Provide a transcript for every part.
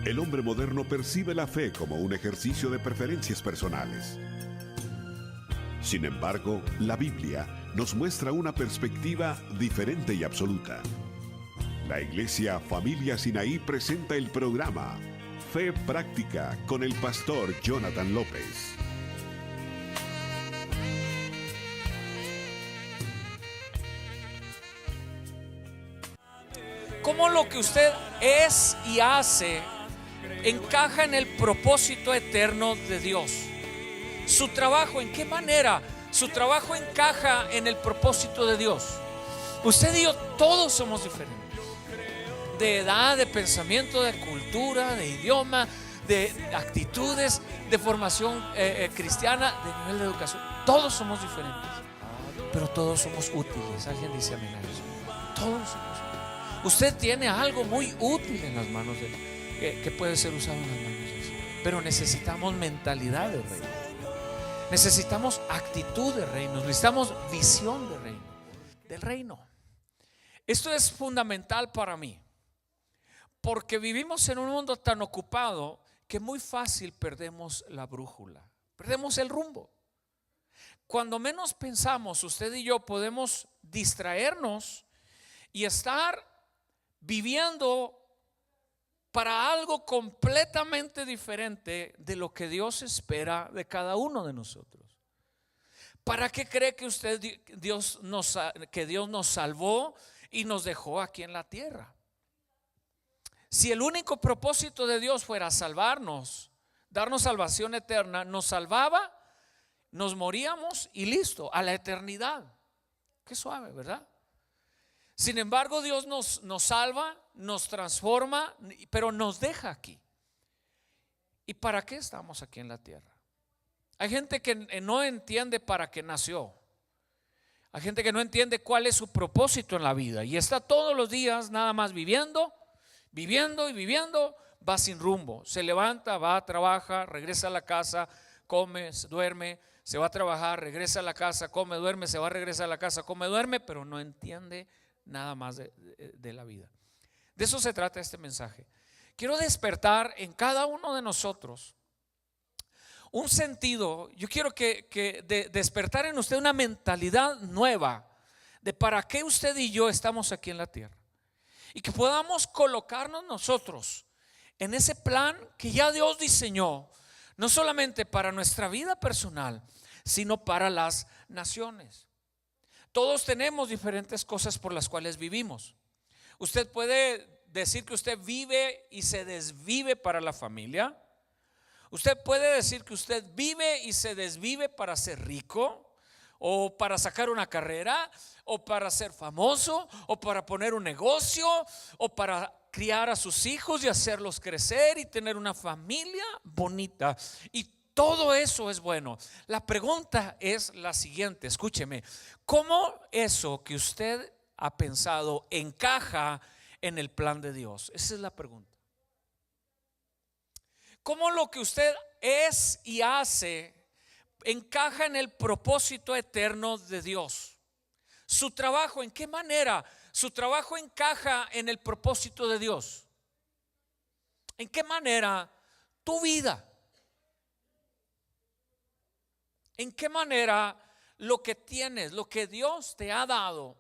El hombre moderno percibe la fe como un ejercicio de preferencias personales. Sin embargo, la Biblia nos muestra una perspectiva diferente y absoluta. La Iglesia Familia Sinaí presenta el programa Fe Práctica con el pastor Jonathan López. ¿Cómo lo que usted es y hace encaja en el propósito eterno de Dios? Su trabajo, ¿en qué manera su trabajo encaja en el propósito de Dios? Usted y yo todos somos diferentes, de edad, de pensamiento, de cultura, de idioma, de actitudes, de formación cristiana, de nivel de educación. Todos somos diferentes, pero todos somos útiles. Alguien dice amén a eso. Todos somos útiles. Usted tiene algo muy útil en las manos de Él, que puede ser usado en las manos de Él. Pero necesitamos mentalidad de reino, necesitamos actitud de reino, necesitamos visión de reino, del reino. Esto es fundamental para mí, porque vivimos en un mundo tan ocupado que muy fácil perdemos la brújula, perdemos el rumbo. Cuando menos pensamos, usted y yo podemos distraernos y estar viviendo para algo completamente diferente de lo que Dios espera de cada uno de nosotros. ¿Para qué cree que usted que Dios nos salvó y nos dejó aquí en la tierra? Si el único propósito de Dios fuera salvarnos, darnos salvación eterna, nos salvaba, nos moríamos y listo, a la eternidad. Qué suave, ¿verdad? Sin embargo, Dios nos salva, nos transforma, pero nos deja aquí. ¿Y para qué estamos aquí en la tierra? Hay gente que no entiende para qué nació. Hay gente que no entiende cuál es su propósito en la vida y está todos los días nada más viviendo, va sin rumbo. Se levanta, va, trabaja, regresa a la casa, come, duerme, se va a trabajar, regresa a la casa, come, duerme, se va a regresar a la casa, come, duerme, pero no entiende nada más de la vida. De eso se trata este mensaje. Quiero despertar en cada uno de nosotros un sentido. Yo quiero despertar en usted una mentalidad nueva de para qué usted y yo estamos aquí en la tierra, y que podamos colocarnos nosotros en ese plan que ya Dios diseñó, no solamente para nuestra vida personal, sino para las naciones. Todos tenemos diferentes cosas por las cuales vivimos. Usted puede decir que usted vive y se desvive para la familia. Usted puede decir que usted vive y se desvive para ser rico, o para sacar una carrera, o para ser famoso, o para poner un negocio, o para criar a sus hijos y hacerlos crecer y tener una familia bonita. Y todo eso es bueno. La pregunta es la siguiente, escúcheme: ¿cómo eso que usted ha pensado encaja en el plan de Dios? Esa es la pregunta. ¿Cómo lo que usted es y hace encaja en el propósito eterno de Dios? Su trabajo, ¿en qué manera su trabajo encaja en el propósito de Dios? ¿En qué manera tu vida? ¿En qué manera lo que tienes, lo que Dios te ha dado,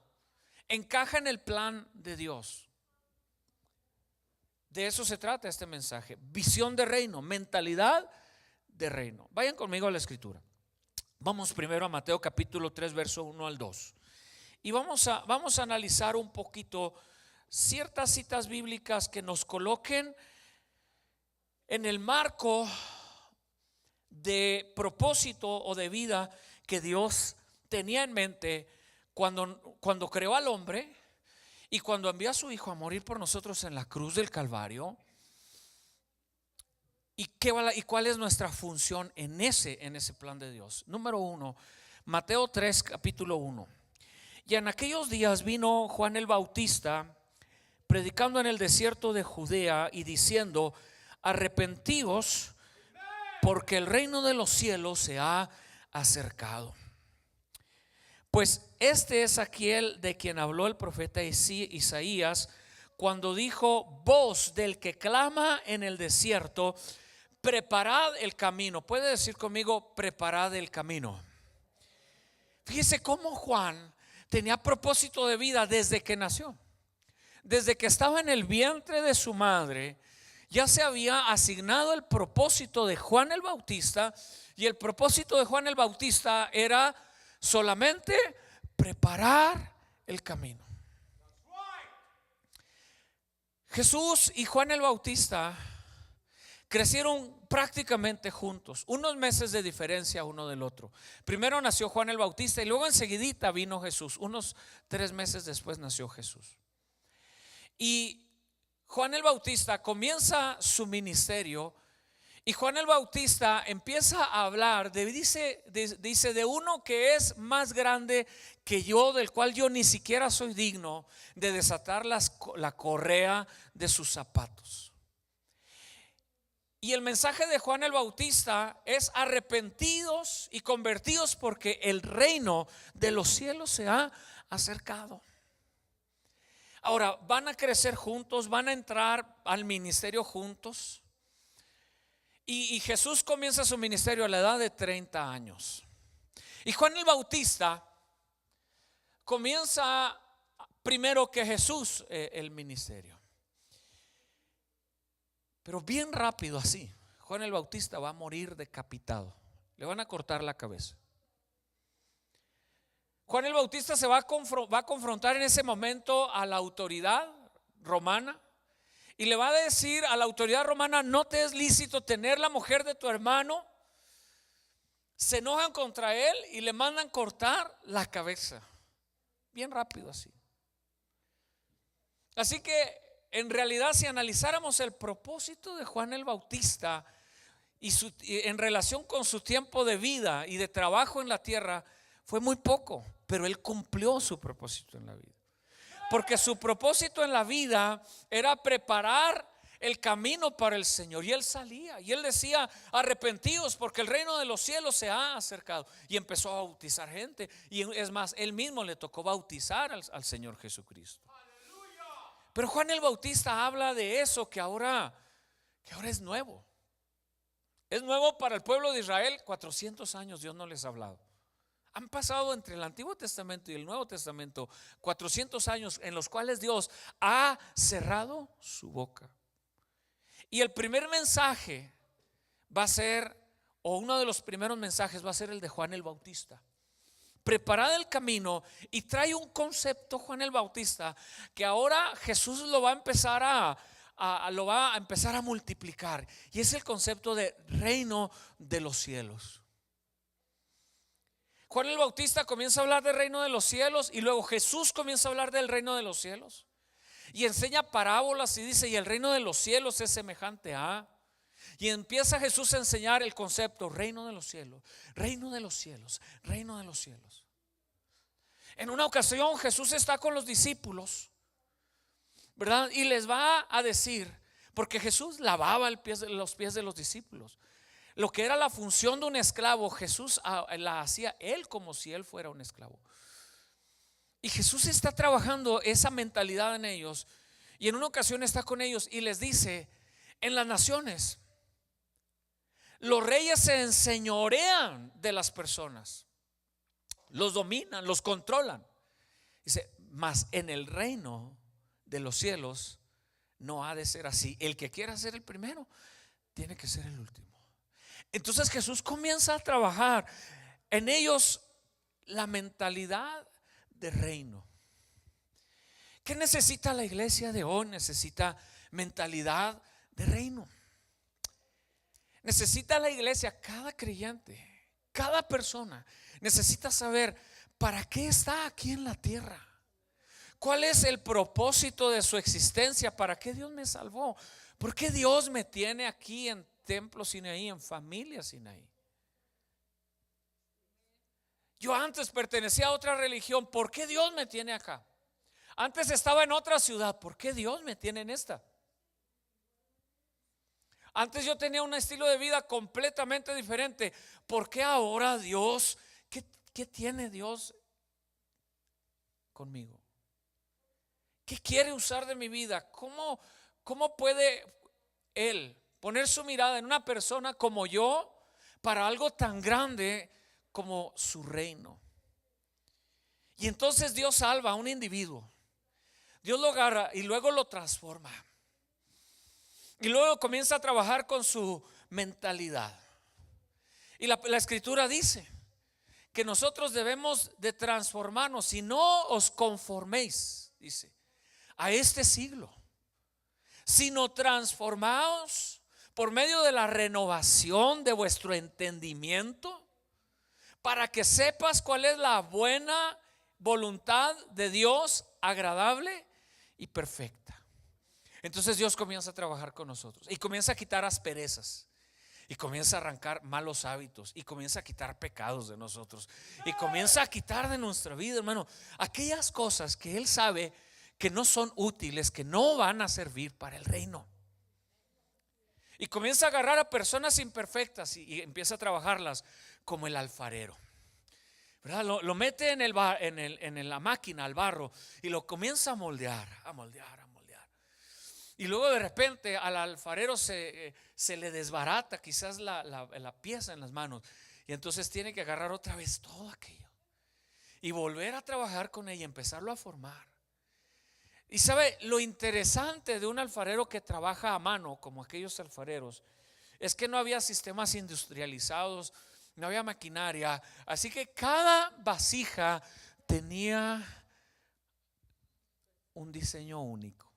encaja en el plan de Dios? De eso se trata este mensaje: visión de reino, mentalidad de reino. Vayan conmigo a la escritura. Vamos primero a Mateo capítulo 3, verso 1 al 2. Y vamos a analizar un poquito ciertas citas bíblicas que nos coloquen en el marco de propósito o de vida que Dios tenía en mente cuando creó al hombre y cuando envió a su Hijo a morir por nosotros en la cruz del Calvario. ¿Y cuál es nuestra función en ese plan de Dios? Número 1, Mateo 3, capítulo 1. Y en aquellos días vino Juan el Bautista predicando en el desierto de Judea y diciendo: arrepentíos, porque el reino de los cielos se ha acercado. Pues este es aquel de quien habló el profeta Isaías cuando dijo: voz del que clama en el desierto, preparad el camino. Puede decir conmigo: preparad el camino. Fíjese cómo Juan tenía propósito de vida desde que nació. Desde que estaba en el vientre de su madre, ya se había asignado el propósito de Juan el Bautista. Y el propósito de Juan el Bautista era solamente preparar el camino. Jesús y Juan el Bautista crecieron prácticamente juntos, unos meses de diferencia uno del otro. Primero nació Juan el Bautista y luego enseguidita vino Jesús. Unos 3 meses después nació Jesús. Y Juan el Bautista comienza su ministerio. Y Juan el Bautista empieza a hablar dice de uno que es más grande que yo, del cual yo ni siquiera soy digno de desatar la correa de sus zapatos. Y el mensaje de Juan el Bautista es: arrepentidos y convertidos, porque el reino de los cielos se ha acercado. Ahora, van a crecer juntos, van a entrar al ministerio juntos. Y Jesús comienza su ministerio a la edad de 30 años. Y Juan el Bautista comienza primero que Jesús el ministerio. Pero bien rápido así, Juan el Bautista va a morir decapitado. Le van a cortar la cabeza. Juan el Bautista se va a confrontar en ese momento a la autoridad romana. Y le va a decir a la autoridad romana: no te es lícito tener la mujer de tu hermano. Se enojan contra él y le mandan cortar la cabeza. Bien rápido así. Así que en realidad, si analizáramos el propósito de Juan el Bautista y en relación con su tiempo de vida y de trabajo en la tierra, fue muy poco, pero él cumplió su propósito en la vida. Porque su propósito en la vida era preparar el camino para el Señor. Y él salía y él decía: arrepentidos, porque el reino de los cielos se ha acercado. Y empezó a bautizar gente. Y es más, él mismo le tocó bautizar al Señor Jesucristo. Pero Juan el Bautista habla de eso que ahora es nuevo. Es nuevo para el pueblo de Israel. 400 años Dios no les ha hablado. Han pasado entre el Antiguo Testamento y el Nuevo Testamento 400 años en los cuales Dios ha cerrado su boca. Y el primer mensaje va a ser, o uno de los primeros mensajes va a ser el de Juan el Bautista. Preparad el camino, y trae un concepto Juan el Bautista que ahora Jesús lo va a empezar a multiplicar, y es el concepto de reino de los cielos. Juan el Bautista comienza a hablar del reino de los cielos, y luego Jesús comienza a hablar del reino de los cielos y enseña parábolas y dice: y el reino de los cielos es semejante a. Y empieza Jesús a enseñar el concepto: reino de los cielos, reino de los cielos, reino de los cielos. En una ocasión Jesús está con los discípulos, ¿verdad? Y les va a decir, porque Jesús lavaba los pies de los discípulos. Lo que era la función de un esclavo, Jesús la hacía él como si él fuera un esclavo. Y Jesús está trabajando esa mentalidad en ellos. Y en una ocasión está con ellos y les dice: en las naciones los reyes se enseñorean de las personas, los dominan, los controlan. Dice: mas en el reino de los cielos no ha de ser así. El que quiera ser el primero tiene que ser el último. Entonces Jesús comienza a trabajar en ellos la mentalidad de reino. ¿Qué necesita la iglesia de hoy? Necesita mentalidad de reino. Necesita la iglesia, cada creyente, cada persona necesita saber para qué está aquí en la tierra. ¿Cuál es el propósito de su existencia? ¿Para qué Dios me salvó? ¿Por qué Dios me tiene aquí en Templo Sinaí, en Familia Sinaí? Yo antes pertenecía a otra religión. ¿Por qué Dios me tiene acá? Antes estaba en otra ciudad. ¿Por qué Dios me tiene en esta? Antes yo tenía un estilo de vida completamente diferente. ¿Por qué ahora Dios? ¿Qué tiene Dios conmigo? ¿Qué quiere usar de mi vida? ¿Cómo puede Él poner su mirada en una persona como yo para algo tan grande como su reino? Y entonces Dios salva a un individuo. Dios lo agarra y luego lo transforma. Y luego comienza a trabajar con su mentalidad. Y la escritura dice que nosotros debemos de transformarnos. Si no os conforméis, dice, a este siglo, sino transformaos por medio de la renovación de vuestro entendimiento, para que sepas cuál es la buena voluntad de Dios, agradable y perfecta. Entonces Dios comienza a trabajar con nosotros y comienza a quitar asperezas, y comienza a arrancar malos hábitos, y comienza a quitar pecados de nosotros, y comienza a quitar de nuestra vida, hermano, aquellas cosas que Él sabe que no son útiles, que no van a servir para el reino. Y comienza a agarrar a personas imperfectas y empieza a trabajarlas como el alfarero, ¿verdad? Lo mete en la máquina, al barro, y lo comienza a moldear. Y luego de repente al alfarero se le desbarata quizás la pieza en las manos, y entonces tiene que agarrar otra vez todo aquello y volver a trabajar con ella, empezarlo a formar. Y sabe, lo interesante de un alfarero que trabaja a mano, como aquellos alfareros, es que no había sistemas industrializados, no había maquinaria, así que cada vasija tenía un diseño único.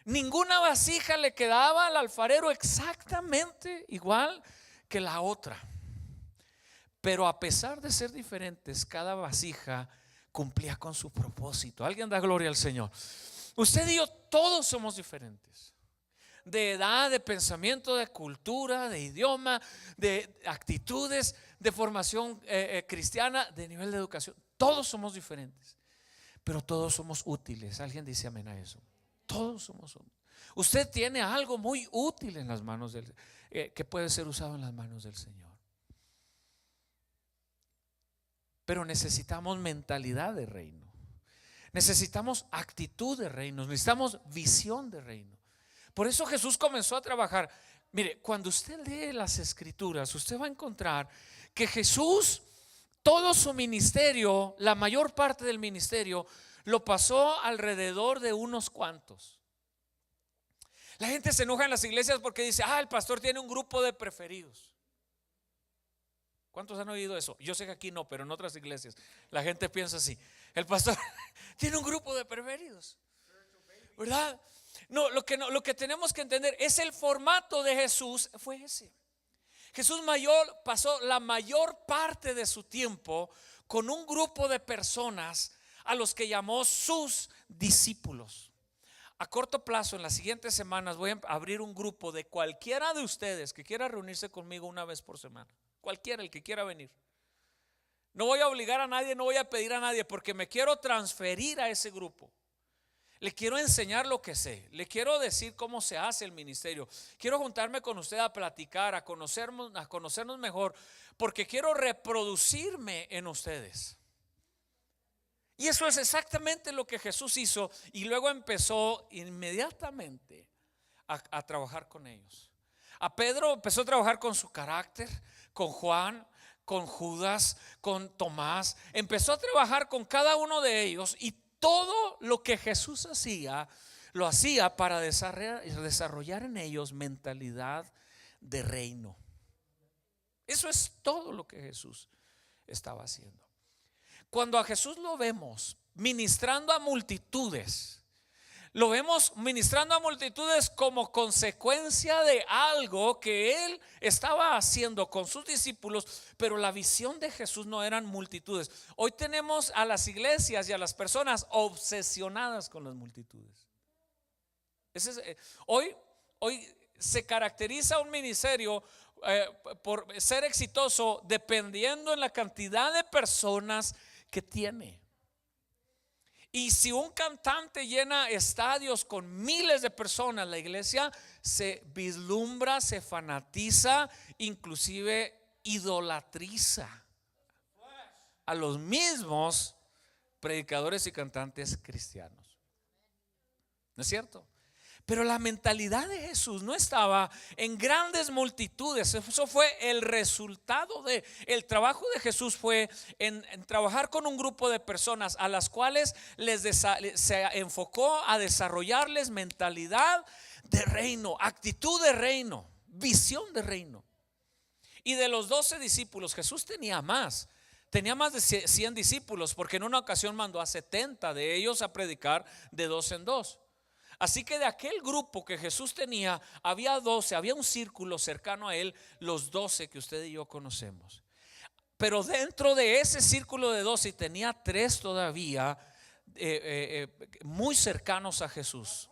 Ninguna vasija le quedaba al alfarero exactamente igual que la otra. Pero a pesar de ser diferentes, cada vasija cumplía con su propósito. Alguien da gloria al Señor. Usted y yo todos somos diferentes, de edad, de pensamiento, de cultura, de idioma, de actitudes, de formación cristiana, de nivel de educación. Todos somos diferentes, pero todos somos útiles. Alguien dice amén a eso. Todos somos útiles. Usted tiene algo muy útil en las manos que puede ser usado en las manos del Señor. Pero necesitamos mentalidad de reino, necesitamos actitud de reino, necesitamos visión de reino. Por eso Jesús comenzó a trabajar. Mire, cuando usted lee las escrituras, usted va a encontrar que Jesús, todo su ministerio, la mayor parte del ministerio, lo pasó alrededor de unos cuantos. La gente se enoja en las iglesias porque dice: el pastor tiene un grupo de preferidos. ¿Cuántos han oído eso? Yo sé que aquí no, pero en otras iglesias la gente piensa así: el pastor tiene un grupo de preferidos, ¿verdad? No, lo que tenemos que entender es el formato de Jesús fue ese. Jesús pasó la mayor parte de su tiempo con un grupo de personas a los que llamó sus discípulos. A corto plazo, en las siguientes semanas, voy a abrir un grupo de cualquiera de ustedes que quiera reunirse conmigo una vez por semana. Cualquiera, el que quiera venir. No voy a obligar a nadie, no voy a pedir a nadie, porque me quiero transferir a ese grupo. Le quiero enseñar lo que sé, le quiero decir cómo se hace el ministerio. Quiero juntarme con usted a platicar, a conocernos mejor, porque quiero reproducirme en ustedes. Y eso es exactamente lo que Jesús hizo, y luego empezó inmediatamente a trabajar con ellos. A Pedro empezó a trabajar con su carácter, con Juan, con Judas, con Tomás. Empezó a trabajar con cada uno de ellos, y todo lo que Jesús hacía, lo hacía para desarrollar en ellos mentalidad de reino. Eso es todo lo que Jesús estaba haciendo. Cuando a Jesús lo vemos ministrando a multitudes, lo vemos ministrando a multitudes como consecuencia de algo que Él estaba haciendo con sus discípulos, pero la visión de Jesús no eran multitudes. Hoy tenemos a las iglesias y a las personas obsesionadas con las multitudes. Hoy se caracteriza un ministerio por ser exitoso dependiendo en la cantidad de personas que tiene. Y si un cantante llena estadios con miles de personas, la iglesia se vislumbra, se fanatiza, inclusive idolatriza a los mismos predicadores y cantantes cristianos. ¿No es cierto? Pero la mentalidad de Jesús no estaba en grandes multitudes. Eso fue el resultado de el trabajo de Jesús, fue en trabajar con un grupo de personas a las cuales se enfocó a desarrollarles mentalidad de reino, actitud de reino, visión de reino. Y de los 12 discípulos, Jesús tenía más de 100 discípulos, porque en una ocasión mandó a 70 de ellos a predicar de 2 en 2. Así que de aquel grupo que Jesús tenía, había 12, había un círculo cercano a él, los 12 que usted y yo conocemos. Pero dentro de ese círculo de 12 tenía 3 todavía muy cercanos a Jesús: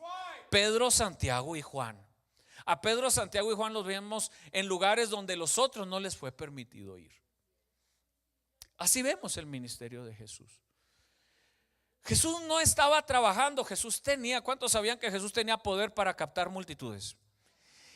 Pedro, Santiago y Juan. A Pedro, Santiago y Juan los vemos en lugares donde los otros no les fue permitido ir. Así vemos el ministerio de Jesús. Jesús no estaba trabajando, Jesús tenía, ¿cuántos sabían que Jesús tenía poder para captar multitudes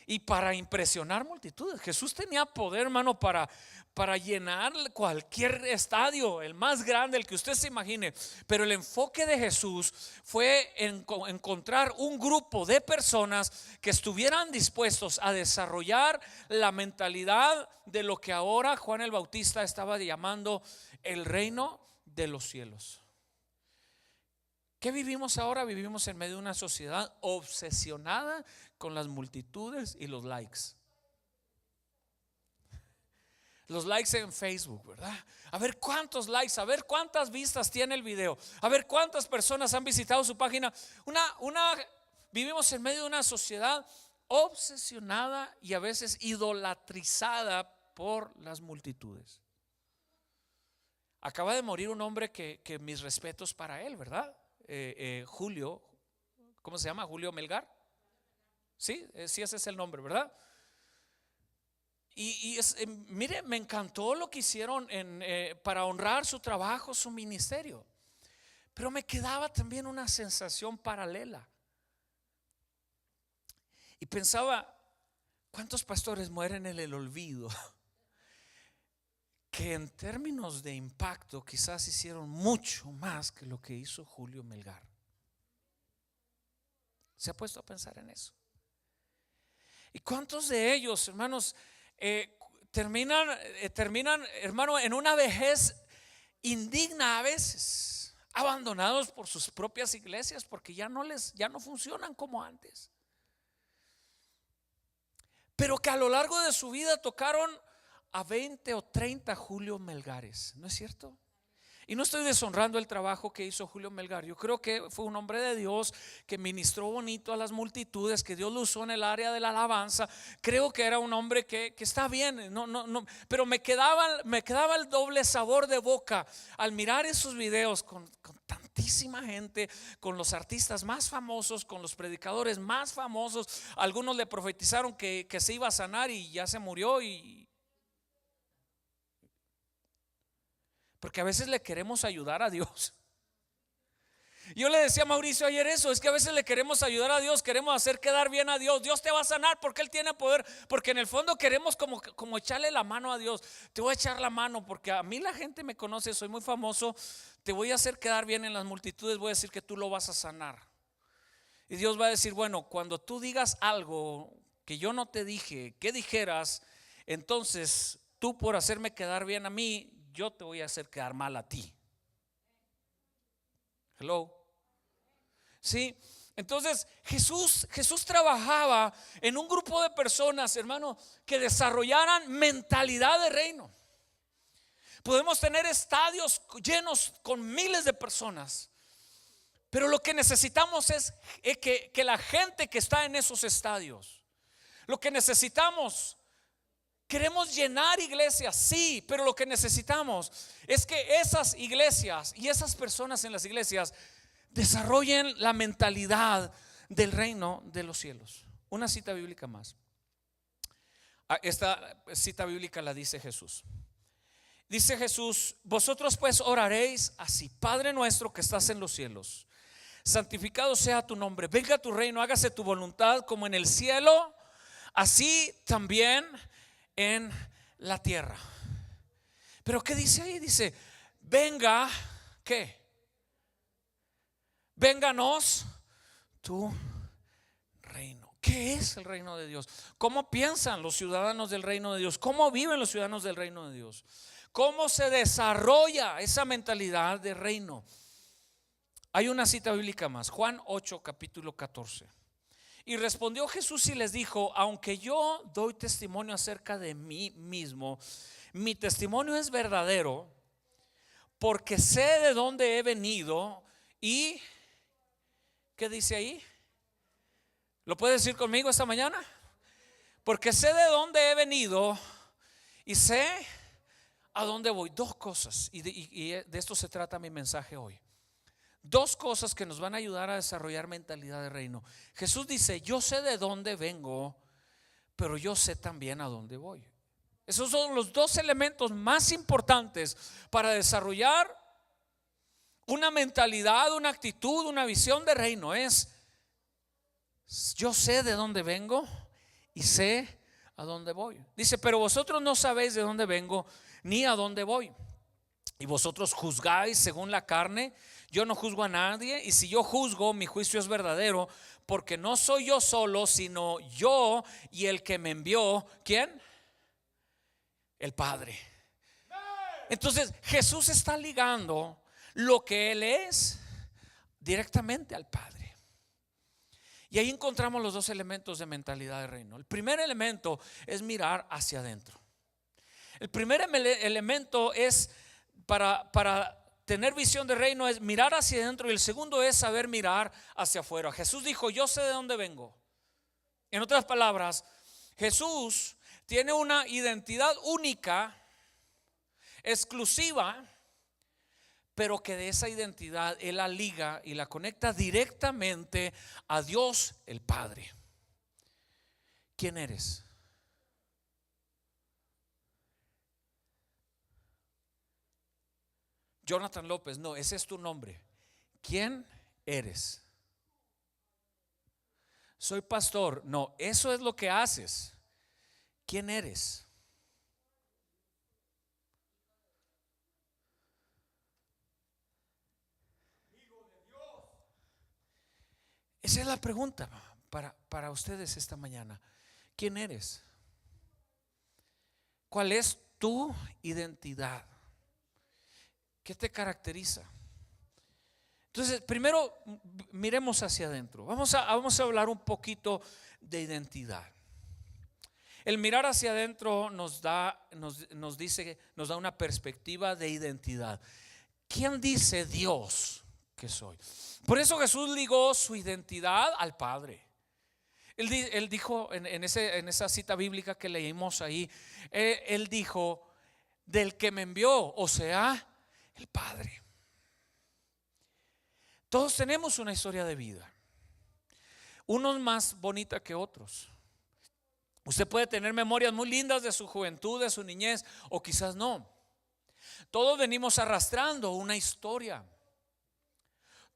y para impresionar multitudes? Jesús tenía poder, hermano, para llenar cualquier estadio, el más grande, el que usted se imagine. Pero el enfoque de Jesús fue encontrar un grupo de personas que estuvieran dispuestos a desarrollar la mentalidad de lo que ahora Juan el Bautista estaba llamando el reino de los cielos. ¿Qué vivimos ahora? Vivimos en medio de una sociedad obsesionada con las multitudes y los likes. Los likes en Facebook, ¿verdad? A ver cuántos likes, a ver cuántas vistas tiene el video, a ver cuántas personas han visitado su página. Vivimos en medio de una sociedad obsesionada y a veces idolatrizada por las multitudes. Acaba de morir un hombre que mis respetos para él, ¿verdad? Julio, ¿cómo se llama? Julio Melgar. Sí, sí, ese es el nombre, ¿verdad? Mire, me encantó lo que hicieron para honrar su trabajo, su ministerio. Pero me quedaba también una sensación paralela. Y pensaba, ¿cuántos pastores mueren en el olvido? Que en términos de impacto quizás hicieron mucho más que lo que hizo Julio Melgar. ¿Se ha puesto a pensar en eso? ¿Y cuántos de ellos, hermanos, terminan, hermano, en una vejez indigna a veces, abandonados por sus propias iglesias porque ya no funcionan como antes? Pero que a lo largo de su vida tocaron a 20 o 30 Julio Melgares, ¿no es cierto? Y no estoy deshonrando el trabajo que hizo Julio Melgar. Yo creo que fue un hombre de Dios que ministró bonito a las multitudes, que Dios lo usó en el área de la alabanza. Creo que era un hombre que está bien, no, pero me quedaba el doble sabor de boca al mirar esos videos con tantísima gente, con los artistas más famosos, con los predicadores más famosos. Algunos le profetizaron que se iba a sanar y ya se murió. Porque a veces le queremos ayudar a Dios. Yo le decía a Mauricio ayer eso, es que a veces le queremos ayudar a Dios, queremos hacer quedar bien a Dios. Dios te va a sanar porque Él tiene poder, porque en el fondo queremos como echarle la mano a Dios. Te voy a echar la mano porque a mí la gente me conoce, soy muy famoso. Te voy a hacer quedar bien en las multitudes, voy a decir que tú lo vas a sanar. Y Dios va a decir, bueno, cuando tú digas algo que yo no te dije, que dijeras, entonces tú por hacerme quedar bien a mí, yo te voy a hacer quedar mal a ti. Hello. Sí, entonces Jesús trabajaba en un grupo de personas, hermano, que desarrollaran mentalidad de reino. Podemos tener estadios llenos con miles de personas, pero lo que necesitamos es que la gente que está en esos estadios, lo que necesitamos, queremos llenar iglesias, sí, pero lo que necesitamos es que esas iglesias y esas personas en las iglesias desarrollen la mentalidad del reino de los cielos. Una cita bíblica más. Esta cita bíblica la dice Jesús. Dice Jesús: vosotros pues oraréis así: Padre nuestro que estás en los cielos, santificado sea tu nombre, venga tu reino, hágase tu voluntad como en el cielo, así también en la tierra. Pero ¿qué dice ahí? Dice: venga, ¿qué? vénganos tu reino. ¿Qué es el reino de Dios? ¿Cómo piensan los ciudadanos del reino de Dios? ¿Cómo viven los ciudadanos del reino de Dios? ¿Cómo se desarrolla esa mentalidad de reino? Hay una cita bíblica más, Juan 8, capítulo 14. Y respondió Jesús y les dijo: aunque yo doy testimonio acerca de mí mismo, mi testimonio es verdadero, porque sé de dónde he venido. Y ¿qué dice ahí? ¿Lo puede decir conmigo esta mañana? Porque sé de dónde he venido y sé a dónde voy. Dos cosas, y de esto se trata mi mensaje hoy. Dos cosas que nos van a ayudar a desarrollar mentalidad de reino. Jesús dice: yo sé de dónde vengo, pero yo sé también a dónde voy. Esos son los dos elementos más importantes para desarrollar una mentalidad, una actitud, una visión de reino. Es: yo sé de dónde vengo y sé a dónde voy. Dice: pero vosotros no sabéis de dónde vengo ni a dónde voy, y vosotros juzgáis según la carne. Yo no juzgo a nadie, y si yo juzgo, mi juicio es verdadero, porque no soy yo solo, sino yo y el que me envió. ¿Quién? El Padre. Entonces Jesús está ligando lo que Él es directamente al Padre. Y ahí encontramos los dos elementos de mentalidad de reino. El primer elemento es mirar hacia adentro. El primer elemento es para tener visión de reino, es mirar hacia adentro, y el segundo es saber mirar hacia afuera. Jesús dijo: yo sé de dónde vengo. En otras palabras, Jesús tiene una identidad única, exclusiva, pero que de esa identidad Él la liga y la conecta directamente a Dios el Padre. ¿Quién eres? Jonathan López, no, ese es tu nombre. ¿Quién eres? Soy pastor, no, eso es lo que haces. ¿Quién eres? Esa es la pregunta para ustedes esta mañana. ¿Quién eres? ¿Cuál es tu identidad? ¿Qué te caracteriza? Entonces, primero miremos hacia adentro. Vamos a hablar un poquito de identidad. El mirar hacia adentro nos da una perspectiva de identidad. ¿Quién dice Dios que soy? Por eso Jesús ligó su identidad al Padre. Él dijo en esa cita bíblica que leímos ahí, Él dijo: del que me envió, o sea, el Padre. Todos tenemos una historia de vida, unos más bonita que otros. Usted puede tener memorias muy lindas de su juventud, de su niñez, o quizás no. Todos venimos arrastrando una historia.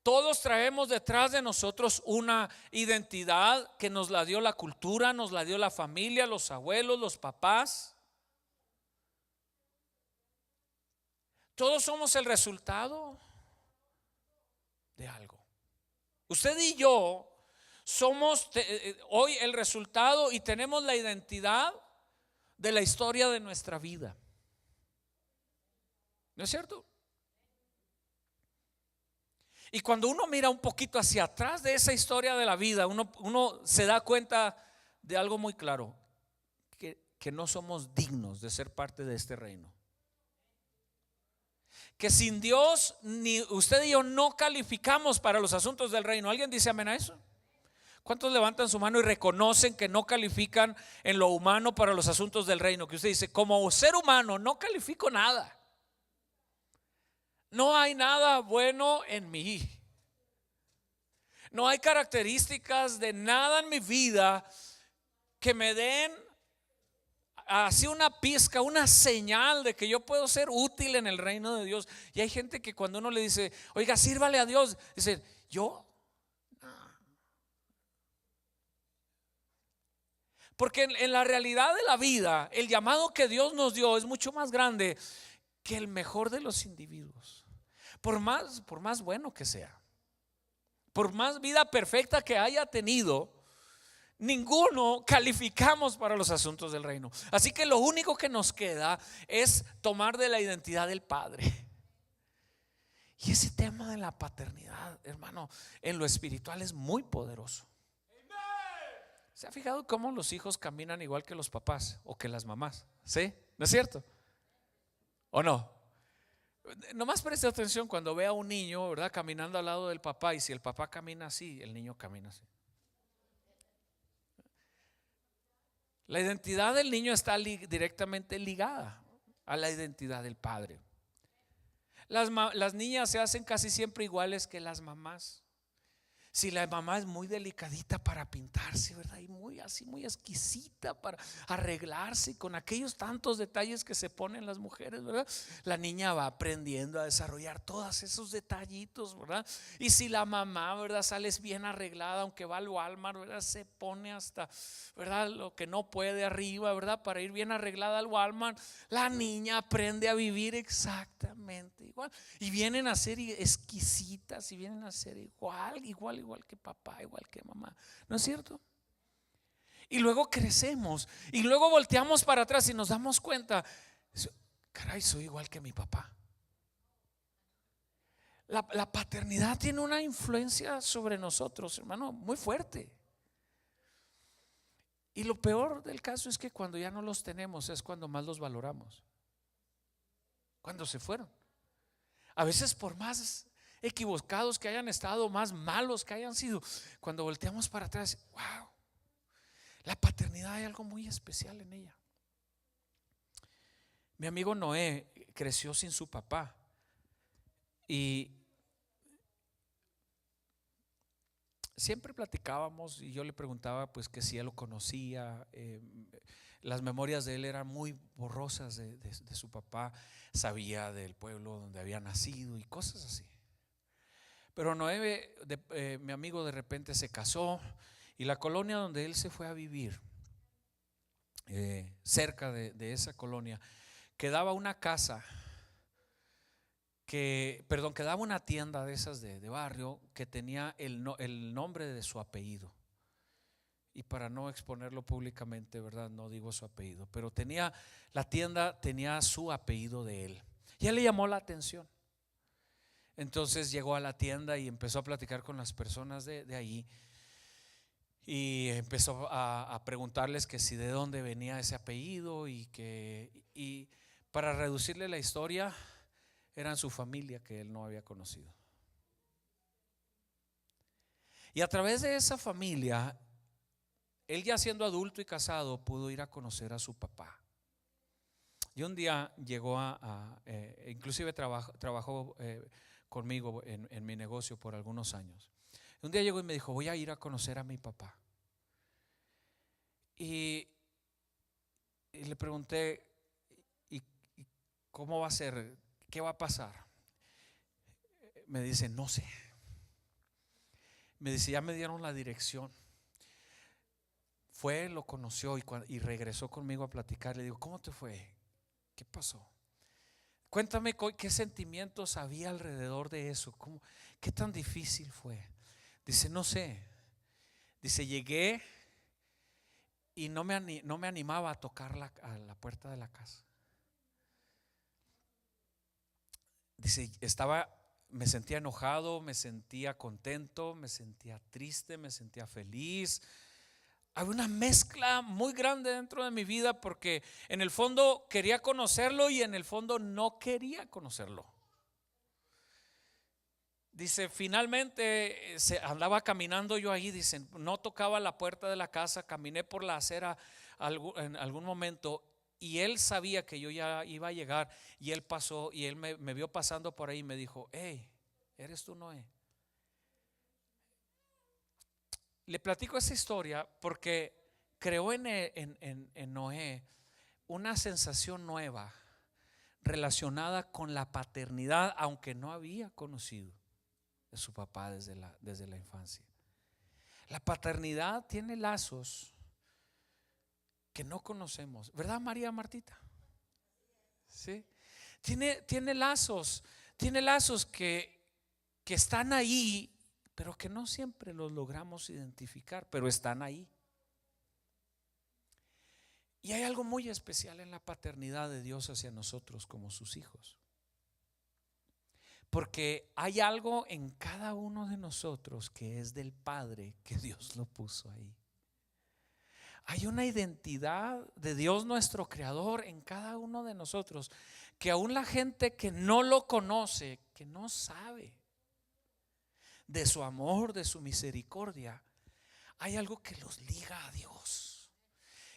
Todos traemos detrás de nosotros una identidad que nos la dio la cultura, nos la dio la familia, los abuelos, los papás. Todos somos el resultado de algo. Usted y yo somos hoy el resultado y tenemos la identidad de la historia de nuestra vida. ¿No es cierto? Y cuando uno mira un poquito hacia atrás de esa historia de la vida, uno se da cuenta de algo muy claro: que no somos dignos de ser parte de este reino. Que sin Dios, ni usted y yo no calificamos para los asuntos del reino. ¿Alguien dice amén a eso? ¿Cuántos levantan su mano y reconocen que no califican en lo humano para los asuntos del reino? Que usted dice: como ser humano no califico nada. No hay nada bueno en mí. No hay características de nada en mi vida que me den así una pizca, una señal de que yo puedo ser útil en el reino de Dios. Y hay gente que cuando uno le dice: oiga, sírvale a Dios, dice: ¿yo? Porque en la realidad de la vida, el llamado que Dios nos dio es mucho más grande que el mejor de los individuos, por más bueno que sea. Por más vida perfecta que haya tenido, ninguno calificamos para los asuntos del reino. Así que lo único que nos queda es tomar de la identidad del Padre. Y ese tema de la paternidad, hermano, en lo espiritual es muy poderoso. ¿Se ha fijado cómo los hijos caminan igual que los papás o que las mamás? ¿Sí? ¿No es cierto? ¿O no? Nomás preste atención cuando ve a un niño, ¿verdad?, caminando al lado del papá, y si el papá camina así, el niño camina así. La identidad del niño está directamente ligada a la identidad del padre. Las niñas se hacen casi siempre iguales que las mamás. Si la mamá es muy delicadita para pintarse, ¿verdad? Y muy así, muy exquisita para arreglarse, y con aquellos tantos detalles que se ponen las mujeres, ¿verdad? La niña va aprendiendo a desarrollar todos esos detallitos, ¿verdad? Y si la mamá, ¿verdad?, sales bien arreglada, aunque va al Walmart, ¿verdad?, se pone hasta, ¿verdad?, lo que no puede arriba, ¿verdad?, para ir bien arreglada al Walmart, la niña aprende a vivir exactamente igual. Y vienen a ser exquisitas, y vienen a ser igual que papá, igual que mamá, ¿no es cierto? Y luego crecemos y luego volteamos para atrás y nos damos cuenta, caray, soy igual que mi papá. La paternidad tiene una influencia sobre nosotros, hermano, muy fuerte. Y lo peor del caso es que cuando ya no los tenemos es cuando más los valoramos. Cuando se fueron. A veces por más equivocados que hayan estado, más malos que hayan sido, cuando volteamos para atrás, wow, la paternidad hay algo muy especial en ella. Mi amigo Noé creció sin su papá y siempre platicábamos, y yo le preguntaba pues que si él lo conocía. Las memorias de él eran muy borrosas de su papá. Sabía del pueblo donde había nacido y cosas así. Pero Noé, mi amigo, de repente se casó, y la colonia donde él se fue a vivir, cerca de esa colonia, quedaba una casa quedaba una tienda de esas de barrio que tenía el nombre de su apellido. Y para no exponerlo públicamente, ¿verdad?, no digo su apellido, pero la tienda tenía su apellido de él. Y a él le llamó la atención. Entonces llegó a la tienda y empezó a platicar con las personas de allí, y empezó a preguntarles que si de dónde venía ese apellido, y para reducirle la historia, eran su familia que él no había conocido. Y a través de esa familia, él, ya siendo adulto y casado, pudo ir a conocer a su papá. Y un día llegó inclusive trabajó conmigo en mi negocio por algunos años. Un día llegó y me dijo: voy a ir a conocer a mi papá. Y le pregunté: ¿y cómo va a ser? ¿Qué va a pasar? Me dice: no sé. Me dice: ya me dieron la dirección. Fue, lo conoció y regresó conmigo a platicar. Le digo: ¿cómo te fue? ¿Qué pasó? Cuéntame qué sentimientos había alrededor de eso. ¿Qué tan difícil fue? Dice: no sé. Dice: llegué y no me animaba a tocar a la puerta de la casa. Dice: me sentía enojado, me sentía contento, me sentía triste, me sentía feliz. Había una mezcla muy grande dentro de mi vida, porque en el fondo quería conocerlo y en el fondo no quería conocerlo. Dice: finalmente andaba caminando yo ahí, dice, no tocaba la puerta de la casa, caminé por la acera en algún momento, y él sabía que yo ya iba a llegar, y él pasó, y él me vio pasando por ahí y me dijo: hey, ¿eres tú, Noé? Le platico esa historia porque creó en Noé una sensación nueva relacionada con la paternidad, aunque no había conocido de su papá desde la infancia. La paternidad tiene lazos que no conocemos, ¿verdad, María Martita? Sí. Tiene lazos que están ahí, pero que no siempre los logramos identificar, pero están ahí. Y hay algo muy especial en la paternidad de Dios hacia nosotros como sus hijos, porque hay algo en cada uno de nosotros que es del Padre, que Dios lo puso ahí. Hay una identidad de Dios nuestro creador en cada uno de nosotros, que aún la gente que no lo conoce, que no sabe de su amor, de su misericordia, hay algo que los liga a Dios.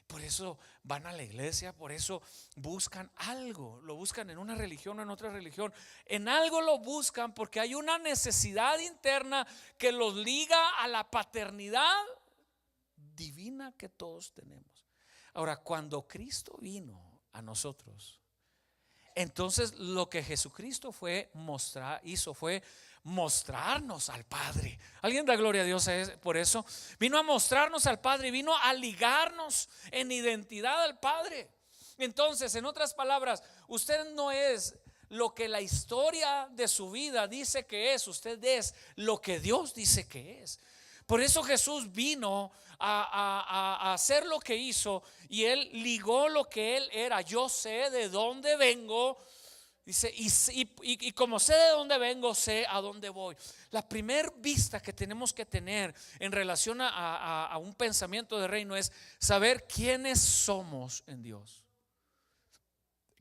Por eso van a la iglesia, por eso buscan algo, lo buscan en una religión o en otra religión, en algo lo buscan porque hay una necesidad interna que los liga a la paternidad divina que todos tenemos. Ahora, cuando Cristo vino a nosotros, entonces lo que Jesucristo hizo fue mostrarnos al Padre. ¿Alguien da gloria a Dios por eso? Vino a mostrarnos al Padre, vino a ligarnos en identidad al Padre. Entonces, en otras palabras, usted no es lo que la historia de su vida dice que es, usted es lo que Dios dice que es. Por eso Jesús vino a hacer lo que hizo, y Él ligó lo que Él era. Yo sé de dónde vengo, dice, y como sé de dónde vengo, sé a dónde voy. La primer vista que tenemos que tener en relación a un pensamiento de reino es saber quiénes somos en Dios.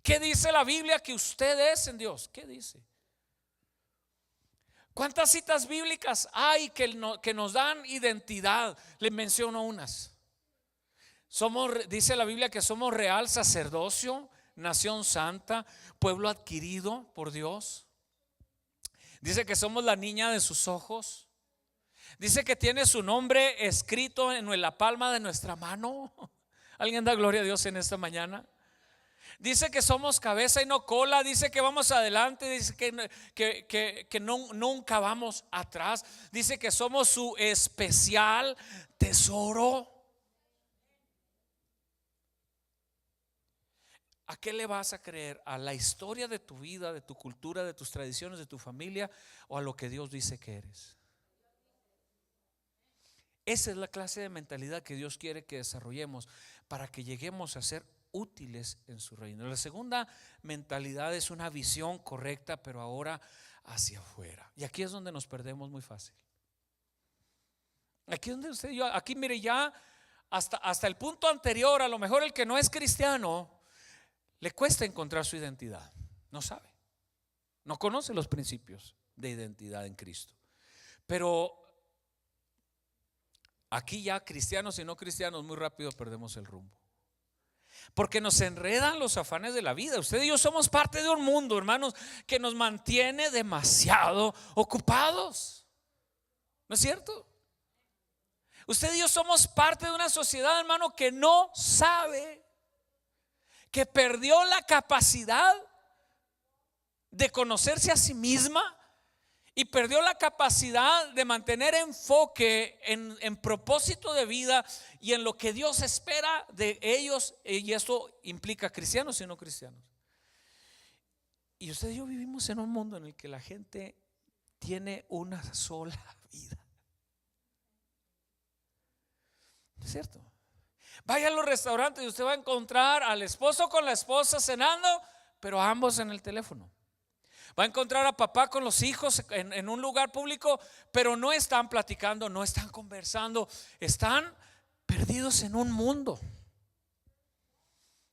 ¿Qué dice la Biblia que usted es en Dios? ¿Qué dice? ¿Cuántas citas bíblicas hay que nos dan identidad? Les menciono unas. Dice la Biblia que somos real sacerdocio, nación santa, pueblo adquirido por Dios. Dice que somos la niña de sus ojos. Dice que tiene su nombre escrito en la palma de nuestra mano. ¿Alguien da gloria a Dios en esta mañana? Dice que somos cabeza y no cola. Dice que vamos adelante. Dice que nunca vamos atrás. Dice que somos su especial tesoro. ¿A qué le vas a creer? ¿A la historia de tu vida, de tu cultura, de tus tradiciones, de tu familia, o a lo que Dios dice que eres? Esa es la clase de mentalidad que Dios quiere que desarrollemos para que lleguemos a ser útiles en su reino. La segunda mentalidad es una visión correcta, pero ahora hacia afuera. Y aquí es donde nos perdemos muy fácil. Aquí es donde aquí mire, ya hasta el punto anterior, a lo mejor el que no es cristiano le cuesta encontrar su identidad. No sabe, no conoce los principios de identidad en Cristo. Pero aquí ya cristianos y no cristianos muy rápido perdemos el rumbo, porque nos enredan los afanes de la vida. Usted y yo somos parte de un mundo, hermanos, que nos mantiene demasiado ocupados. ¿No es cierto? Usted y yo somos parte de una sociedad, hermano, que no sabe, que perdió la capacidad de conocerse a sí misma y perdió la capacidad de mantener enfoque en propósito de vida y en lo que Dios espera de ellos. Y esto implica cristianos y no cristianos. Y usted y yo vivimos en un mundo en el que la gente tiene una sola vida. ¿No es cierto? Vaya a los restaurantes y usted va a encontrar al esposo con la esposa cenando, pero ambos en el teléfono. Va a encontrar a papá con los hijos en un lugar público, pero no están platicando, no están conversando, están perdidos en un mundo.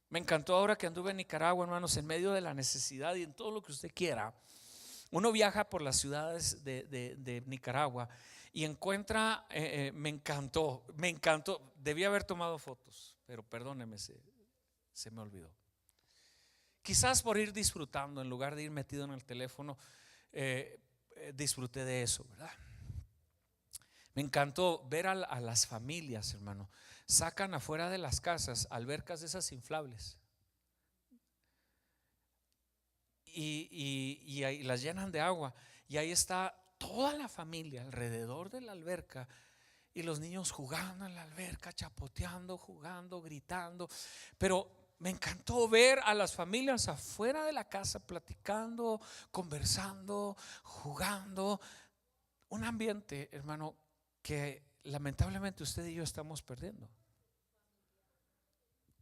Me encantó ahora que anduve en Nicaragua, hermanos, en medio de la necesidad y en todo lo que usted quiera. Uno viaja por las ciudades de Nicaragua y encuentra, me encantó, debí haber tomado fotos, pero perdóneme, se me olvidó. Quizás por ir disfrutando en lugar de ir metido en el teléfono, disfruté de eso, ¿verdad? Me encantó ver a las familias, hermano. Sacan afuera de las casas albercas de esas inflables y ahí las llenan de agua, y ahí está toda la familia alrededor de la alberca, y los niños jugando en la alberca, chapoteando, jugando, gritando. Pero me encantó ver a las familias afuera de la casa platicando, conversando, jugando. Un ambiente, hermano, que lamentablemente usted y yo estamos perdiendo.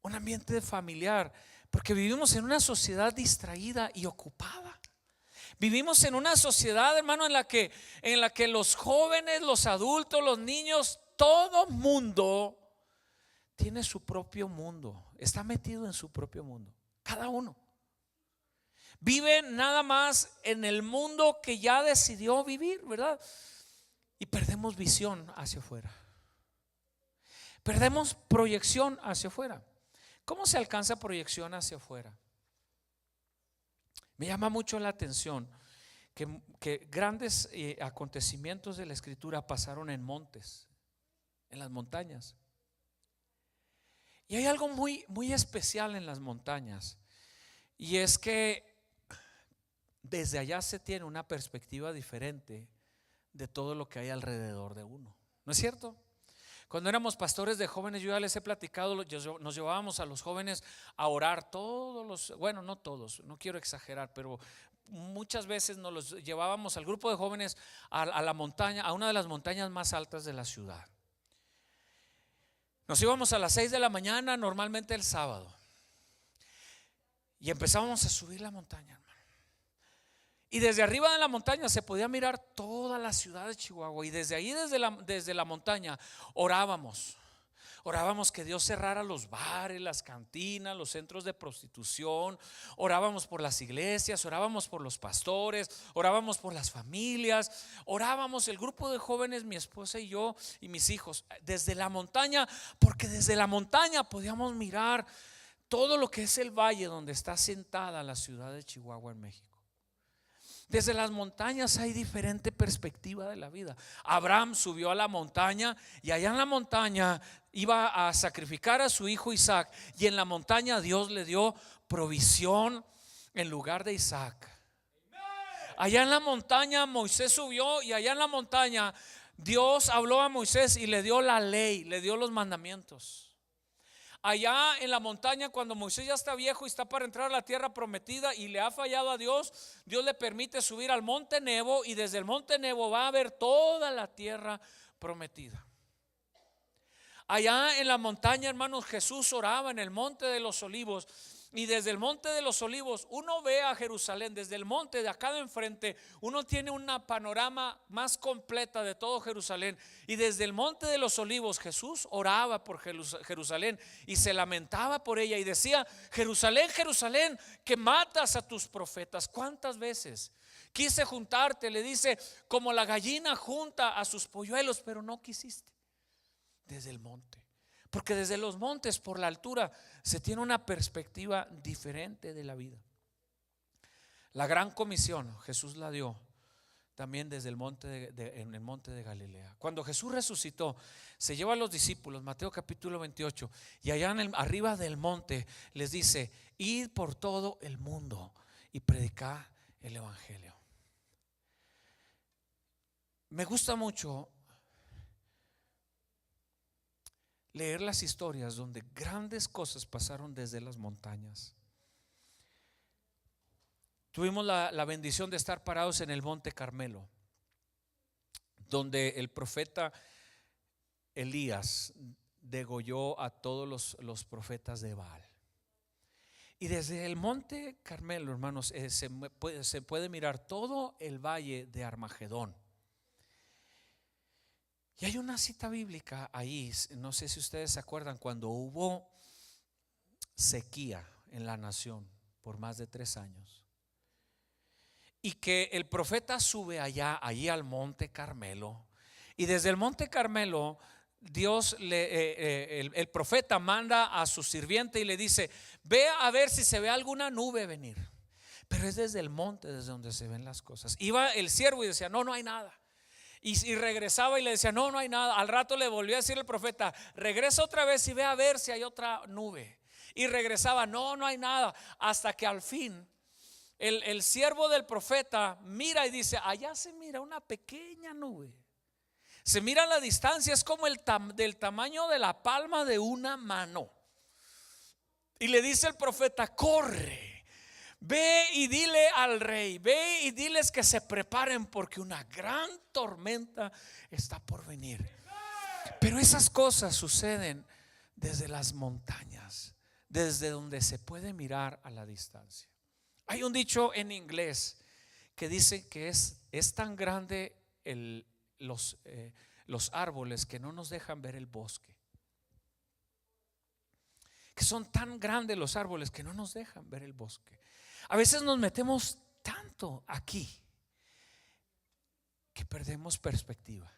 Un ambiente familiar, porque vivimos en una sociedad distraída y ocupada. Vivimos en una sociedad, hermano, en la que los jóvenes, los adultos, los niños, todo mundo tiene su propio mundo, está metido en su propio mundo, cada uno. Vive nada más en el mundo que ya decidió vivir, ¿verdad? Y perdemos visión hacia afuera. Perdemos proyección hacia afuera. ¿Cómo se alcanza proyección hacia afuera? Me llama mucho la atención que grandes acontecimientos de la Escritura pasaron en montes, en las montañas. Y hay algo muy, muy especial en las montañas, y es que desde allá se tiene una perspectiva diferente de todo lo que hay alrededor de uno, ¿no es cierto? Cuando éramos pastores de jóvenes, yo ya les he platicado, nos llevábamos a los jóvenes a orar bueno, no todos, no quiero exagerar, pero muchas veces nos los llevábamos al grupo de jóvenes a la montaña, a una de las montañas más altas de la ciudad. Nos íbamos a las 6 de la mañana, normalmente el sábado, y empezábamos a subir la montaña, hermano. Y desde arriba de la montaña se podía mirar toda la ciudad de Chihuahua. Y desde ahí, desde la montaña, orábamos que Dios cerrara los bares, las cantinas, los centros de prostitución. Orábamos por las iglesias, orábamos por los pastores, orábamos por las familias. Orábamos el grupo de jóvenes, mi esposa y yo y mis hijos, desde la montaña, porque desde la montaña podíamos mirar todo lo que es el valle donde está sentada la ciudad de Chihuahua en México. Desde las montañas hay diferente perspectiva de la vida. Abraham subió a la montaña y allá en la montaña iba a sacrificar a su hijo Isaac, y en la montaña Dios le dio provisión en lugar de Isaac. Allá en la montaña Moisés subió, y allá en la montaña Dios habló a Moisés y le dio la ley, le dio los mandamientos. Allá en la montaña, cuando Moisés ya está viejo y está para entrar a la tierra prometida y le ha fallado a Dios, Dios le permite subir al monte Nebo, y desde el monte Nebo va a ver toda la tierra prometida. Allá en la montaña, hermanos, Jesús oraba en el monte de los Olivos, y desde el monte de los Olivos uno ve a Jerusalén. Desde el monte de acá de enfrente uno tiene una panorama más completa de todo Jerusalén. Y desde el monte de los Olivos Jesús oraba por Jerusalén y se lamentaba por ella y decía: Jerusalén, Jerusalén, que matas a tus profetas. ¿Cuántas veces quise juntarte? Le dice, como la gallina junta a sus polluelos, pero no quisiste. Desde el monte, porque desde los montes, por la altura, se tiene una perspectiva diferente de la vida. La gran comisión Jesús la dio también desde el monte en el monte de Galilea. Cuando Jesús resucitó, se lleva a los discípulos, Mateo capítulo 28, y allá arriba del monte les dice: id por todo el mundo y predicad el evangelio. Me gusta mucho leer las historias donde grandes cosas pasaron desde las montañas. Tuvimos la bendición de estar parados en el monte Carmelo, donde el profeta Elías degolló a todos los profetas de Baal. Y desde el monte Carmelo, hermanos, se puede mirar todo el valle de Armagedón. Y hay una cita bíblica ahí, no sé si ustedes se acuerdan, cuando hubo sequía en la nación por más de 3 años, y que el profeta sube allí al monte Carmelo, y desde el monte Carmelo Dios el profeta manda a su sirviente y le dice: ve a ver si se ve alguna nube venir. Pero es desde el monte desde donde se ven las cosas. Iba el siervo y decía: no hay nada. Y regresaba y le decía: no hay nada. Al rato le volvió a decir el profeta: regresa otra vez y ve a ver si hay otra nube. Y regresaba: no hay nada. Hasta que al fin el siervo del profeta mira y dice: allá se mira una pequeña nube. Se mira a la distancia, es como del tamaño de la palma de una mano. Y le dice el profeta: corre, Ve y dile al rey, ve y diles que se preparen porque una gran tormenta está por venir. Pero esas cosas suceden desde las montañas, desde donde se puede mirar a la distancia. Hay un dicho en inglés que dice que es tan grande los árboles que no nos dejan ver el bosque. Que son tan grandes los árboles que no nos dejan ver el bosque. A veces nos metemos tanto aquí que perdemos perspectiva.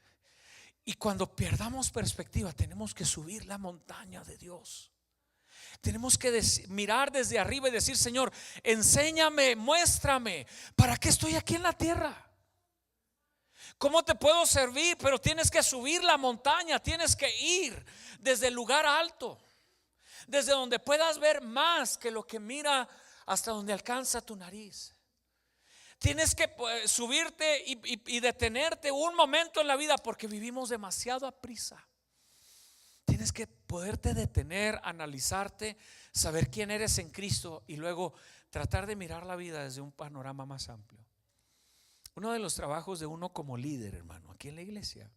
Y cuando perdamos perspectiva tenemos que subir la montaña de Dios. Tenemos que mirar desde arriba y decir: Señor, enséñame, muéstrame, ¿para qué estoy aquí en la tierra? ¿Cómo te puedo servir? Pero tienes que subir la montaña, tienes que ir desde el lugar alto, desde donde puedas ver más que lo que mira hasta donde alcanza tu nariz. Tienes que subirte y detenerte un momento en la vida, porque vivimos demasiado a prisa. Tienes que poderte detener, analizarte, saber quién eres en Cristo y luego tratar de mirar la vida desde un panorama más amplio. Uno de los trabajos de uno como líder, hermano, aquí en la iglesia,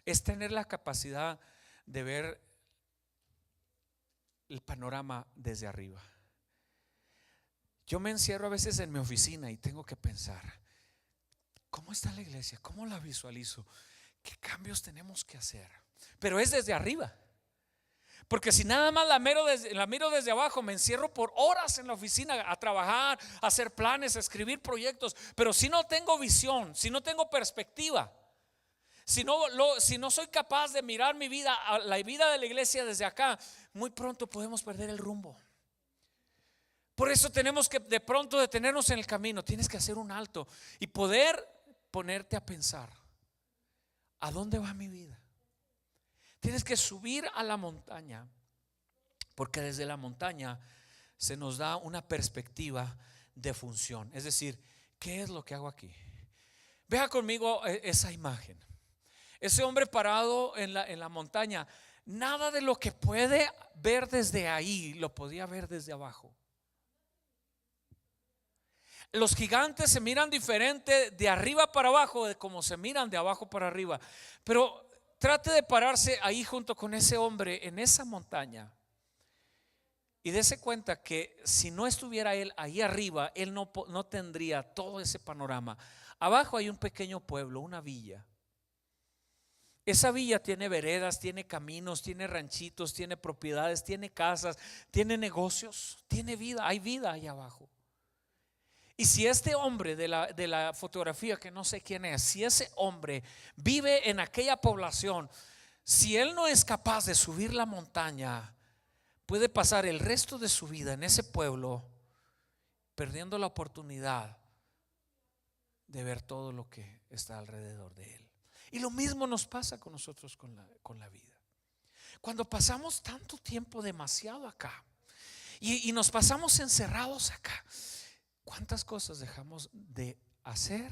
es tener la capacidad de ver el panorama desde arriba. Yo me encierro a veces en mi oficina y tengo que pensar: ¿cómo está la iglesia? ¿Cómo la visualizo? ¿Qué cambios tenemos que hacer? Pero es desde arriba. Porque si nada más la miro desde abajo, me encierro por horas en la oficina a trabajar, a hacer planes, a escribir proyectos. Pero si no tengo visión, si no tengo perspectiva, si no soy capaz de mirar mi vida, la vida de la iglesia desde acá, muy pronto podemos perder el rumbo. Por eso tenemos que de pronto detenernos en el camino. Tienes que hacer un alto y poder ponerte a pensar: ¿a dónde va mi vida? Tienes que subir a la montaña, porque desde la montaña se nos da una perspectiva de función. Es decir, ¿qué es lo que hago aquí? Vea conmigo esa imagen. Ese hombre parado en la montaña, nada de lo que puede ver desde ahí lo podía ver desde abajo. Los gigantes se miran diferente de arriba para abajo de como se miran de abajo para arriba. Pero trate de pararse ahí junto con ese hombre en esa montaña y dése cuenta que si no estuviera él ahí arriba, él no tendría todo ese panorama. Abajo hay un pequeño pueblo, una villa. Esa villa tiene veredas, tiene caminos, tiene ranchitos, tiene propiedades, tiene casas, tiene negocios, tiene vida, hay vida ahí abajo. Y si este hombre de la fotografía, que no sé quién es, si ese hombre vive en aquella población, si él no es capaz de subir la montaña, puede pasar el resto de su vida en ese pueblo perdiendo la oportunidad de ver todo lo que está alrededor de él. Y lo mismo nos pasa con nosotros con la vida. Cuando pasamos tanto tiempo demasiado acá y nos pasamos encerrados acá, ¿cuántas cosas dejamos de hacer,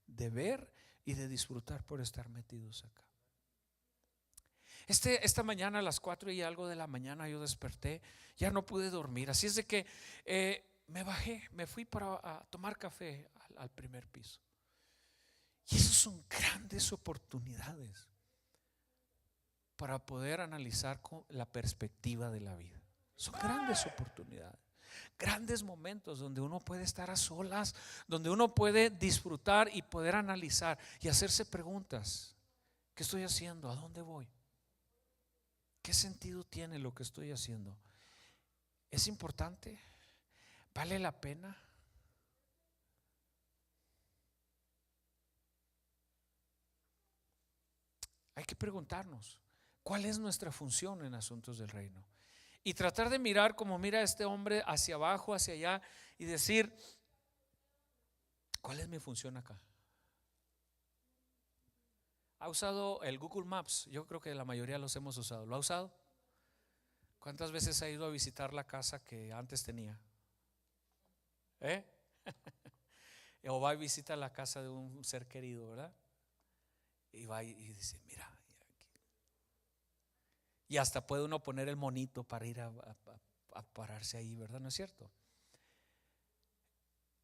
de ver y de disfrutar por estar metidos acá? Esta mañana a las 4 y algo de la mañana yo desperté, ya no pude dormir, así es de que me bajé, me fui a tomar café al primer piso. Y esas son grandes oportunidades para poder analizar con la perspectiva de la vida. Son grandes oportunidades, grandes momentos donde uno puede estar a solas, donde uno puede disfrutar y poder analizar y hacerse preguntas: ¿qué estoy haciendo? ¿A dónde voy? ¿Qué sentido tiene lo que estoy haciendo? ¿Es importante? ¿Vale la pena? Hay que preguntarnos cuál es nuestra función en asuntos del reino y tratar de mirar como mira este hombre, hacia abajo, hacia allá, y decir: ¿cuál es mi función acá? ¿Ha usado el Google Maps? Yo creo que la mayoría los hemos usado. ¿Lo ha usado? ¿Cuántas veces ha ido a visitar la casa que antes tenía? O va y visita la casa de un ser querido, ¿verdad? Y va y dice: mira, y hasta puede uno poner el monito para ir a pararse ahí, ¿verdad? ¿No es cierto?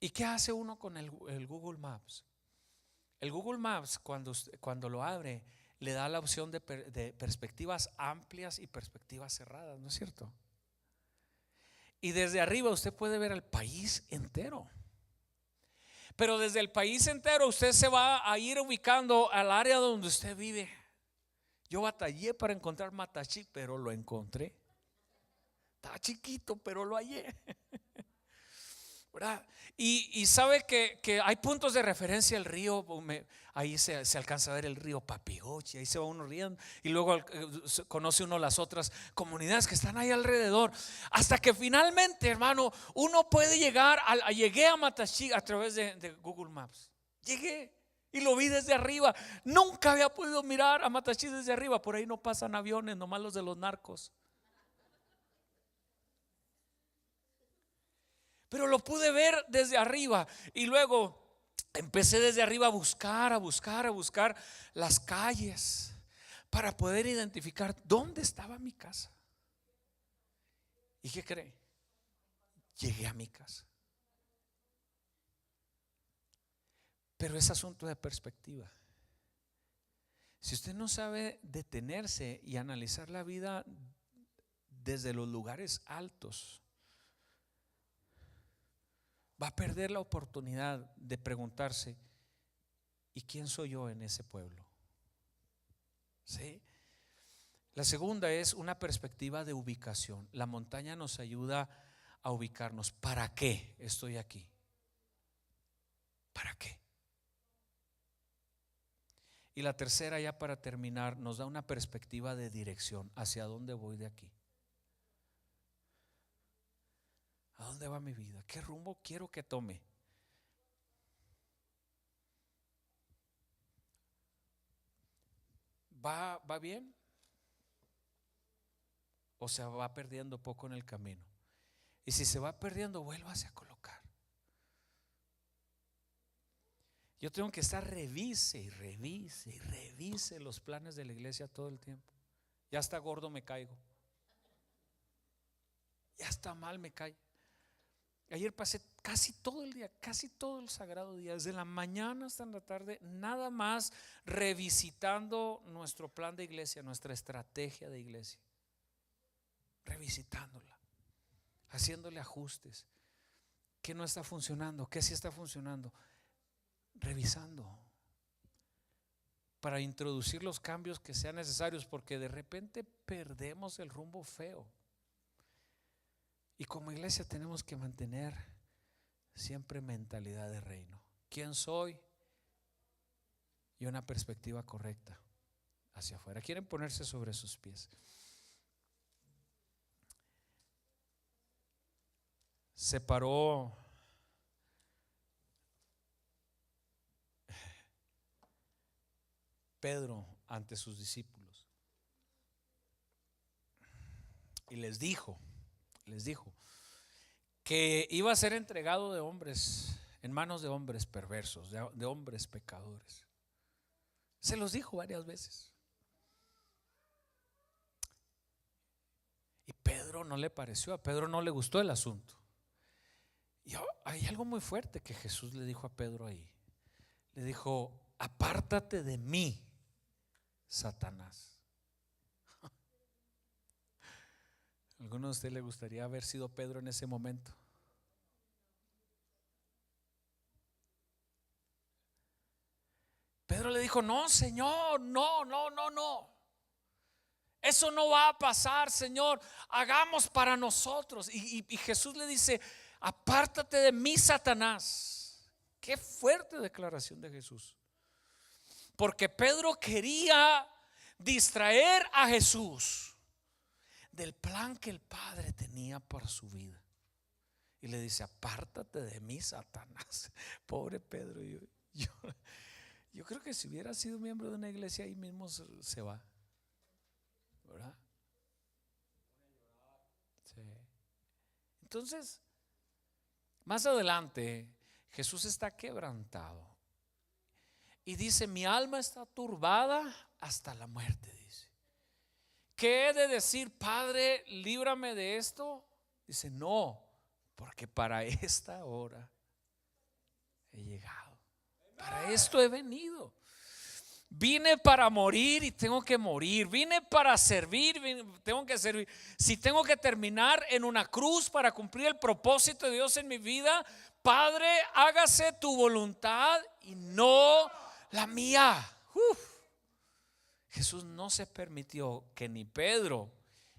¿Y qué hace uno con el Google Maps? El Google Maps, cuando lo abre, le da la opción de perspectivas amplias y perspectivas cerradas, ¿no es cierto? Y desde arriba usted puede ver el país entero. Pero desde el país entero usted se va a ir ubicando al área donde usted vive. Yo batallé para encontrar Matachi, pero lo encontré. Estaba chiquito, pero lo hallé. ¿Verdad? Y sabe que hay puntos de referencia. El río, ahí se alcanza a ver el río Papigochi. Ahí se va uno riendo. Y luego conoce uno las otras comunidades que están ahí alrededor. Hasta que finalmente, hermano, uno puede llegar. Llegué a Matachi a través de Google Maps. Llegué y lo vi desde arriba. Nunca había podido mirar a Matachi desde arriba. Por ahí no pasan aviones, nomás los de los narcos. Pero lo pude ver desde arriba. Y luego empecé desde arriba a buscar las calles para poder identificar dónde estaba mi casa. ¿Y qué cree? Llegué a mi casa. Pero es asunto de perspectiva. Si usted no sabe detenerse y analizar la vida desde los lugares altos, va a perder la oportunidad de preguntarse: ¿y quién soy yo en ese pueblo? ¿Sí? La segunda es una perspectiva de ubicación. La montaña nos ayuda a ubicarnos. ¿Para qué estoy aquí? ¿Para qué? Y la tercera, ya para terminar, nos da una perspectiva de dirección. ¿Hacia dónde voy de aquí? ¿A dónde va mi vida? ¿Qué rumbo quiero que tome? ¿Va bien? ¿O se va perdiendo poco en el camino? Y si se va perdiendo, vuélvase a colocar. Yo tengo que estar revise los planes de la iglesia todo el tiempo. Ya está gordo, me caigo. Ya está mal, me caigo. Ayer pasé casi todo el día, casi todo el sagrado día, desde la mañana hasta la tarde, nada más revisitando nuestro plan de iglesia, nuestra estrategia de iglesia, revisitándola, haciéndole ajustes. ¿Qué no está funcionando? ¿Qué sí está funcionando? Revisando para introducir los cambios que sean necesarios, porque de repente perdemos el rumbo feo. Y como iglesia tenemos que mantener siempre mentalidad de reino. ¿Quién soy? Y una perspectiva correcta hacia afuera. ¿Quieren ponerse sobre sus pies? Se paró Pedro ante sus discípulos y les dijo que iba a ser entregado de hombres, en manos de hombres perversos, de hombres pecadores. Se los dijo varias veces. Y Pedro no le pareció, a Pedro no le gustó el asunto. Y hay algo muy fuerte que Jesús le dijo a Pedro ahí. Le dijo: apártate de mí, Satanás. ¿A alguno de ustedes le gustaría haber sido Pedro en ese momento? Pedro le dijo: no, Señor, no. Eso no va a pasar, Señor. Hagamos para nosotros. Y Jesús le dice: apártate de mí, Satanás. Qué fuerte declaración de Jesús. Porque Pedro quería distraer a Jesús del plan que el Padre tenía para su vida. Y le dice: apártate de mí, Satanás. Pobre Pedro. Yo creo que si hubiera sido miembro de una iglesia, ahí mismo se va, ¿verdad? Sí. Entonces, más adelante, Jesús está quebrantado y dice: mi alma está turbada hasta la muerte. Dice: ¿qué he de decir? Padre, líbrame de esto. Dice: no, porque para esta hora he llegado. Para esto he venido. Vine para morir y tengo que morir. Vine para servir, tengo que servir. Si tengo que terminar en una cruz para cumplir el propósito de Dios en mi vida, Padre, hágase tu voluntad y no la mía. Jesús no se permitió que ni Pedro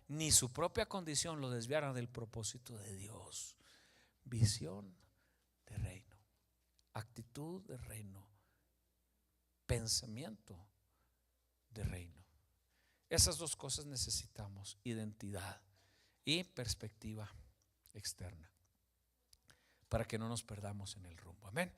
ni su propia condición lo desviaran del propósito de Dios. Visión de reino, actitud de reino, pensamiento de reino. Esas dos cosas necesitamos: identidad y perspectiva externa, para que no nos perdamos en el rumbo. Amén.